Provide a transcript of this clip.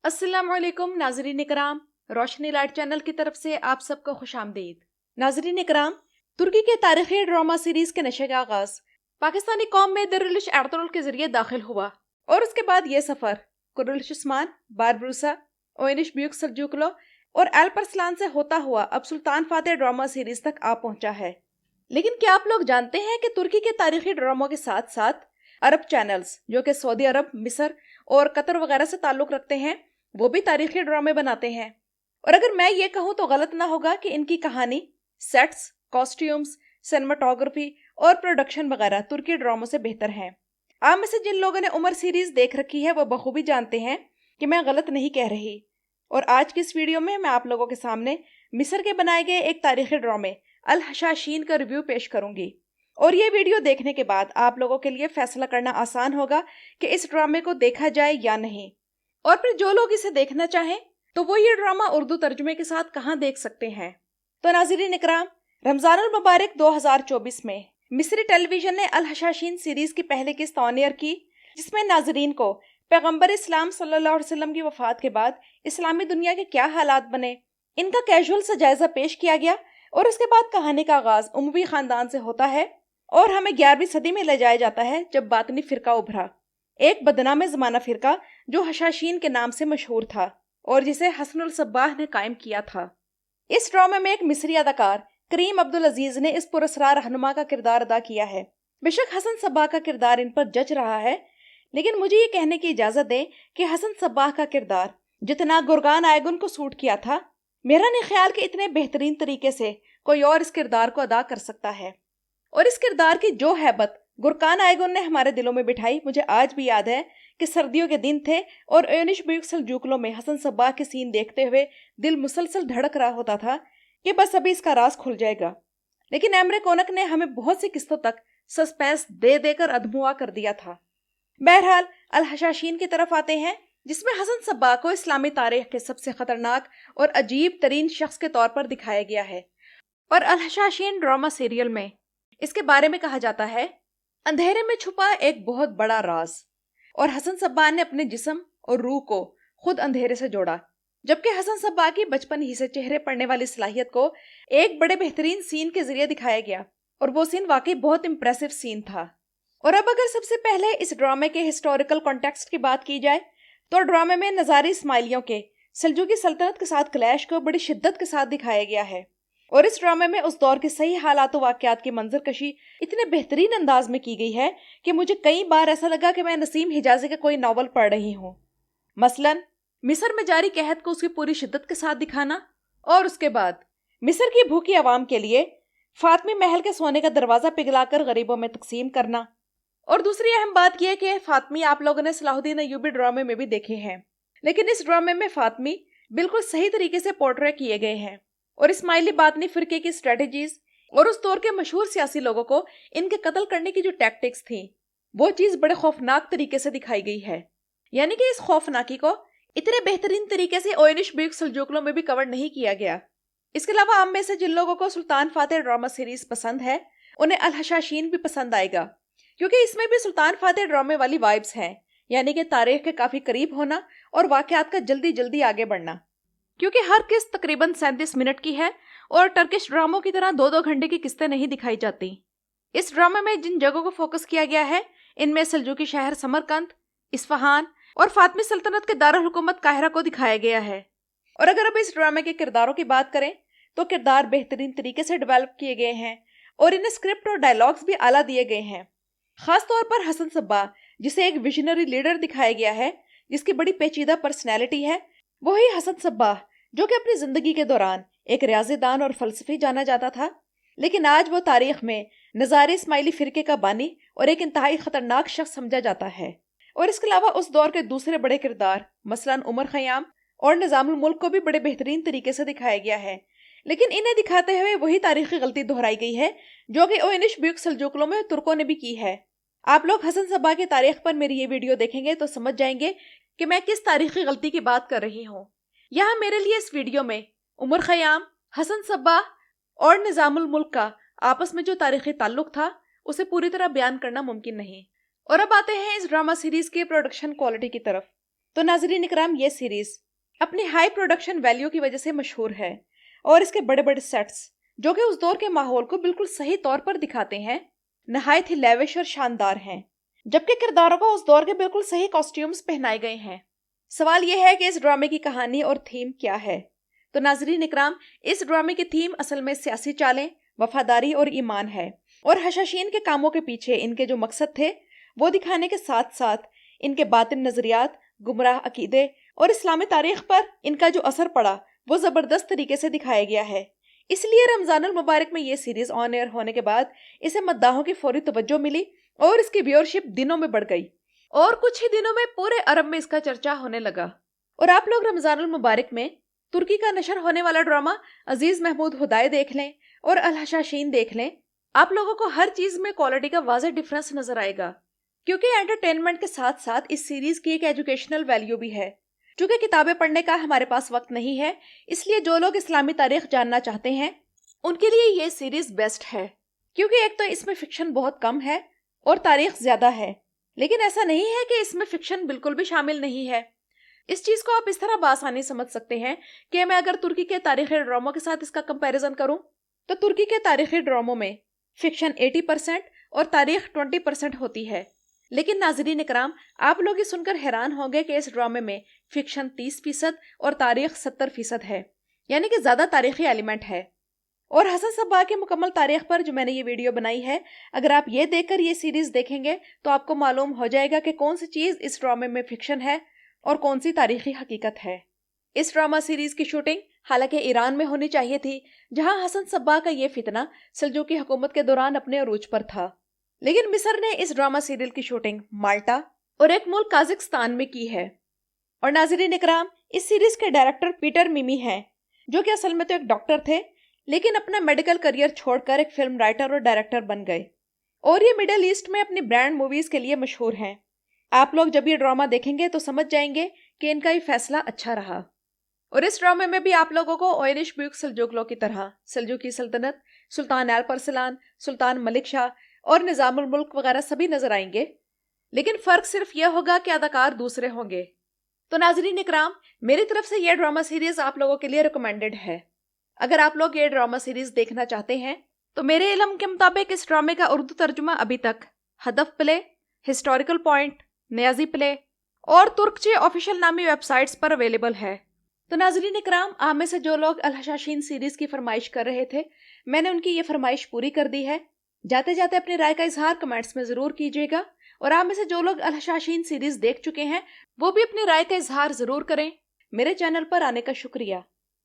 अस्सलाम वालेकुम नाजरीन कराम, रोशनी लाइट चैनल की तरफ से आप सबको खुश आमदीद। नाजरीन कराम, तुर्की के तारीखी ड्रामा सीरीज के नशे का आगाज पाकिस्तानी कौम में दरुल एर्तुगरुल के जरिए दाखिल हुआ और उसके बाद ये सफर कुर्रुल उस्मान, बारबरूसा, ओयनिश ब्यूक सल्जूकलो और एल्परसलान से होता हुआ अब सुल्तान फातेह ड्रामा सीरीज तक आ पहुंचा है। लेकिन क्या आप लोग जानते हैं कि तुर्की के तारीखी ड्रामों के साथ साथ अरब चैनल्स जो कि सऊदी अरब, मिस्र और कतर वगैरह से ताल्लुक रखते हैं, वो भी तारीखी ड्रामे बनाते हैं। और अगर मैं ये कहूँ तो गलत ना होगा कि इनकी कहानी, सेट्स, कॉस्ट्यूम्स, सिनेमाटोग्राफी और प्रोडक्शन वगैरह तुर्की ड्रामों से बेहतर हैं। आप में से जिन लोगों ने उमर सीरीज देख रखी है वो बखूबी जानते हैं कि मैं गलत नहीं कह रही। और आज की इस वीडियो में मैं आप लोगों के सामने मिस्र के बनाए गए एक तारीखी ड्रामे अल हशाशीन का रिव्यू पेश करूंगी। और ये वीडियो देखने के बाद आप लोगों के लिए फैसला करना आसान होगा कि इस ड्रामे को देखा जाए या नहीं। और फिर जो लोग इसे देखना चाहें तो वो ये ड्रामा उर्दू तर्जुमे के साथ कहाँ देख सकते हैं। तो नाज़रीन इकराम, रमजानुल मुबारक 2024 में मिस्री टेलीविजन ने अल हशाशीन सीरीज की पहली किस्त ऑन एयर की, जिसमें नाजरीन को पैगंबर इस्लाम सल्लल्लाहु अलैहि वसल्लम की वफात के बाद इस्लामी दुनिया के क्या हालात बने, इनका कैजुअल सा जायजा पेश किया गया। और उसके बाद कहानी का आगाज उमवी खानदान से होता है और हमें 11वीं सदी में ले जाया जाता है, जब बातनी फिरका उभरा, एक बदनाम जमाना फिरका जो हशाशीन के नाम से मशहूर था और जिसे हसनुल सब्बाह ने कायम किया था। इस ड्रामे में एक मिस्री अदाकार करीम अब्दुल अजीज ने इस पुरस्कार रहनुमा का किरदार अदा किया है। बेशक हसन सब्बाह का किरदार इन पर जच रहा है, लेकिन मुझे ये कहने की इजाजत दें कि हसन सब्बाह का किरदार जितना गुरगान आयगुन को सूट किया था, मेरा नहीं ख्याल कि इतने बेहतरीन तरीके से कोई और इस किरदार को अदा कर सकता है। और इस किरदार की जो हैबत गुरकान आयगुन ने हमारे दिलों में बिठाई, मुझे आज भी याद है कि सर्दियों के दिन थे और ओयनिश ब्यूक सल्जूकलो में हसन सब्बाह के सीन देखते हुए दिल मुसलसल धड़क रहा होता था कि बस अभी इसका राज खुल जाएगा। लेकिन एमरे कोनक ने हमें बहुत सी किस्तों तक सस्पेंस दे देकर अधमुआ कर दिया था। बहरहाल अल हशाशीन की तरफ आते हैं, जिसमें हसन सब्बाह को इस्लामी तारीख के सबसे खतरनाक और अजीब तरीन शख्स के तौर पर दिखाया गया है। और अल हशाशीन ड्रामा सीरियल में इसके बारे में कहा जाता है, अंधेरे में छुपा एक बहुत बड़ा राज। और हसन सब्बाह ने अपने जिस्म और रूह को खुद अंधेरे से जोड़ा, जबकि हसन सब्बाह की बचपन ही से चेहरे पढ़ने वाली सलाहियत को एक बड़े बेहतरीन सीन के जरिए दिखाया गया। और वो सीन वाकई बहुत इंप्रेसिव सीन था। और अब अगर सबसे पहले इस ड्रामे के हिस्टोरिकल कॉन्टेक्स्ट की बात की जाए तो ड्रामे में नज़ारी इस्माइलियों के सल्जूकी सल्तनत के साथ क्लैश को बड़ी शिद्दत के साथ दिखाया गया है। और इस ड्रामे में उस दौर के सही हालात और वाकयात की मंजरकशी इतने बेहतरीन अंदाज में की गई है कि मुझे कई बार ऐसा लगा कि मैं नसीम हिजाजी का कोई नॉवल पढ़ रही हूँ। मसलन मिस्र में जारी कहत को उसकी पूरी शिद्दत के साथ दिखाना, और उसके बाद मिस्र की भूखी आवाम के लिए फातमी महल के सोने का दरवाजा पिघलाकर गरीबों में तकसीम करना। और दूसरी अहम बात यह कि फातमी आप लोगों ने सलाहुद्दीन अय्यूबी ड्रामे में भी देखे हैं, लेकिन इस ड्रामे में फातमी बिल्कुल सही तरीके से पोर्ट्रे किए गए हैं। और इस्माइली बातनी फिरके की स्ट्रेटजीज और उस दौर के मशहूर सियासी लोगों को इनके कत्ल करने की जो टैक्टिक्स थी, वो चीज बड़े खौफनाक तरीके से दिखाई गई है। यानी कि इस खौफनाकी को इतने बेहतरीन तरीके से ओयनिश ब्यूक सल्जूकलो में भी कवर नहीं किया गया। इसके अलावा आप में से जिन लोगों को सुल्तान फातेह ड्रामा सीरीज पसंद है, उन्हें अल हशाशीन भी पसंद आएगा, क्योंकि इसमें भी सुल्तान फातेह ड्रामे वाली वाइब्स हैं, यानी कि तारीख के काफी करीब होना और वाकयात का जल्दी जल्दी आगे बढ़ना। क्योंकि हर किस्त तकरीबन 37 मिनट की है और टर्किश ड्रामों की तरह 2-2 घंटे की किस्तें नहीं दिखाई जाती। इस ड्रामे में जिन जगहों को फोकस किया गया है, इनमें सल्जूकी शहर समरकंद, इस्फहान और फातमी सल्तनत के दारुल हुकूमत काहिरा को दिखाया गया है। और अगर अब इस ड्रामे के किरदारों की बात करें तो किरदार बेहतरीन तरीके से डेवलप किए गए हैं और इन्हें स्क्रिप्ट और डायलॉग्स भी आला दिए गए हैं। खास तौर पर हसन सब्बाह, जिसे एक विजनरी लीडर दिखाया गया है, जिसकी बड़ी पेचीदा पर्सनैलिटी है, वही हसन सब्बाह जो कि अपनी जिंदगी के दौरान एक रियाज़ीदान और फलसफी जाना जाता था, लेकिन आज वो तारीख में नज़ारी इस्माइली फिरके का बानी और एक इंतहाई खतरनाक शख्स समझा जाता है। और इसके अलावा उस दौर के दूसरे बड़े किरदार मसलन उमर खयाम और निजामुल मुल्क को भी बड़े बेहतरीन तरीके से दिखाया गया है, लेकिन इन्हें दिखाते हुए वही तारीखी गलती दोहराई गई है जो कि ओयनिश ब्यूक सल्जूकलो में तुर्कों ने भी की है। आप लोग हसन सब्बाह की तारीख पर मेरी ये वीडियो देखेंगे तो समझ जाएंगे कि मैं किस तारीखी गलती की बात कर रही हूँ। यहाँ मेरे लिए इस वीडियो में उमर खयाम, हसन सब्बाह और निजामुल मुल्क का आपस में जो तारीखी ताल्लुक था उसे पूरी तरह बयान करना मुमकिन नहीं। और अब आते हैं इस ड्रामा सीरीज के प्रोडक्शन क्वालिटी की तरफ। تو ناظرین اکرام یہ سیریز اپنی ہائی پروڈکشن ویلیو کی وجہ سے مشہور ہے اور اس کے بڑے بڑے سیٹس جو کہ اس دور کے ماحول کو بالکل صحیح طور پر دکھاتے ہیں نہایت ہی لیوش اور شاندار ہیں، جبکہ کرداروں کو اس دور کے بالکل صحیح کاسٹیومز پہنائے گئے ہیں۔ سوال یہ ہے کہ اس ڈرامے کی کہانی اور تھیم کیا ہے؟ تو ناظرین اکرام، اس ڈرامے کی تھیم اصل میں سیاسی چالیں، وفاداری اور ایمان ہے، اور حشاشین کے کاموں کے پیچھے ان کے جو مقصد تھے وہ دکھانے کے ساتھ ساتھ ان کے باطن نظریات، گمراہ عقیدے اور اسلامی تاریخ پر ان کا جو اثر پڑا وہ زبردست طریقے سے دکھایا گیا ہے۔ اس لیے رمضان المبارک میں یہ سیریز آن ایئر ہونے کے بعد اسے مداحوں کی فوری توجہ ملی اور اس کی ویورشپ دنوں میں بڑھ گئی، اور کچھ ہی دنوں میں پورے عرب میں اس کا چرچا ہونے لگا۔ اور آپ لوگ رمضان المبارک میں ترکی کا نشر ہونے والا ڈرامہ عزیز محمود ہدائے دیکھ لیں اور الحشاشین دیکھ لیں، آپ لوگوں کو ہر چیز میں کوالٹی کا واضح ڈیفرنس نظر آئے گا، کیونکہ انٹرٹینمنٹ کے ساتھ ساتھ اس سیریز کی ایک ایجوکیشنل ویلیو بھی ہے۔ چونکہ کتابیں پڑھنے کا ہمارے پاس وقت نہیں ہے، اس لیے جو لوگ اسلامی تاریخ جاننا چاہتے ہیں ان کے لیے یہ سیریز بیسٹ ہے، کیونکہ ایک تو اس میں فکشن بہت کم ہے اور تاریخ زیادہ ہے، لیکن ایسا نہیں ہے کہ اس میں فکشن بالکل بھی شامل نہیں ہے۔ اس چیز کو آپ اس طرح بآسانی سمجھ سکتے ہیں کہ میں اگر ترکی کے تاریخی ڈراموں کے ساتھ اس کا کمپیریزن کروں تو ترکی کے تاریخی ڈراموں میں فکشن 80% اور تاریخ 20% ہوتی ہے، لیکن ناظرین اکرام، آپ لوگ یہ سن کر حیران ہوں گے کہ اس ڈرامے میں فکشن 30% اور تاریخ 70% ہے، یعنی کہ زیادہ تاریخی ایلیمنٹ ہے۔ اور حسن صباح کی مکمل تاریخ پر جو میں نے یہ ویڈیو بنائی ہے، اگر آپ یہ دیکھ کر یہ سیریز دیکھیں گے تو آپ کو معلوم ہو جائے گا کہ کون سی چیز اس ڈرامے میں فکشن ہے اور کون سی تاریخی حقیقت ہے۔ اس ڈرامہ سیریز کی شوٹنگ حالانکہ ایران میں ہونی چاہیے تھی، جہاں حسن صباح کا یہ فتنہ سلجوقی حکومت کے دوران اپنے عروج پر تھا، لیکن مصر نے اس ڈرامہ سیریل کی شوٹنگ مالٹا اور ایک ملک قازقستان میں کی ہے۔ اور ناظرین اکرام، اس سیریز کے ڈائریکٹر پیٹر میمی ہیں، جو کہ اصل میں تو ایک ڈاکٹر تھے، لیکن اپنا میڈیکل کریئر چھوڑ کر ایک فلم رائٹر اور ڈائریکٹر بن گئے، اور یہ مڈل ایسٹ میں اپنی برانڈ موویز کے لیے مشہور ہیں۔ آپ لوگ جب یہ ڈرامہ دیکھیں گے تو سمجھ جائیں گے کہ ان کا یہ فیصلہ اچھا رہا۔ اور اس ڈرامے میں بھی آپ لوگوں کو اوئلش بیوک سلجوقلوں کی طرح سلجوقی سلطنت، سلطان الپرسلان، سلطان ملک شاہ اور نظام الملک وغیرہ سبھی نظر آئیں گے، لیکن فرق صرف یہ ہوگا کہ اداکار دوسرے ہوں گے۔ تو ناظرین اکرام، میری طرف سے یہ ڈرامہ سیریز آپ لوگوں کے لیے ریکمینڈڈ ہے۔ اگر آپ لوگ یہ ڈرامہ سیریز دیکھنا چاہتے ہیں تو میرے علم کے مطابق اس ڈرامے کا اردو ترجمہ ابھی تک ہدف پلے، ہسٹوریکل پوائنٹ، نیازی پلے اور ترکچے آفیشیل نامی ویب سائٹس پر اویلیبل ہے۔ تو ناظرین اکرام، آپ میں سے جو لوگ الحشاشین سیریز کی فرمائش کر رہے تھے، میں نے ان کی یہ فرمائش پوری کر دی ہے۔ جاتے جاتے اپنی رائے کا اظہار کمنٹس میں ضرور کیجیے گا، اور آپ میں سے جو لوگ الحشاشین سیریز دیکھ چکے ہیں وہ بھی اپنی رائے کا اظہار ضرور کریں۔ میرے چینل پر آنے کا شکریہ۔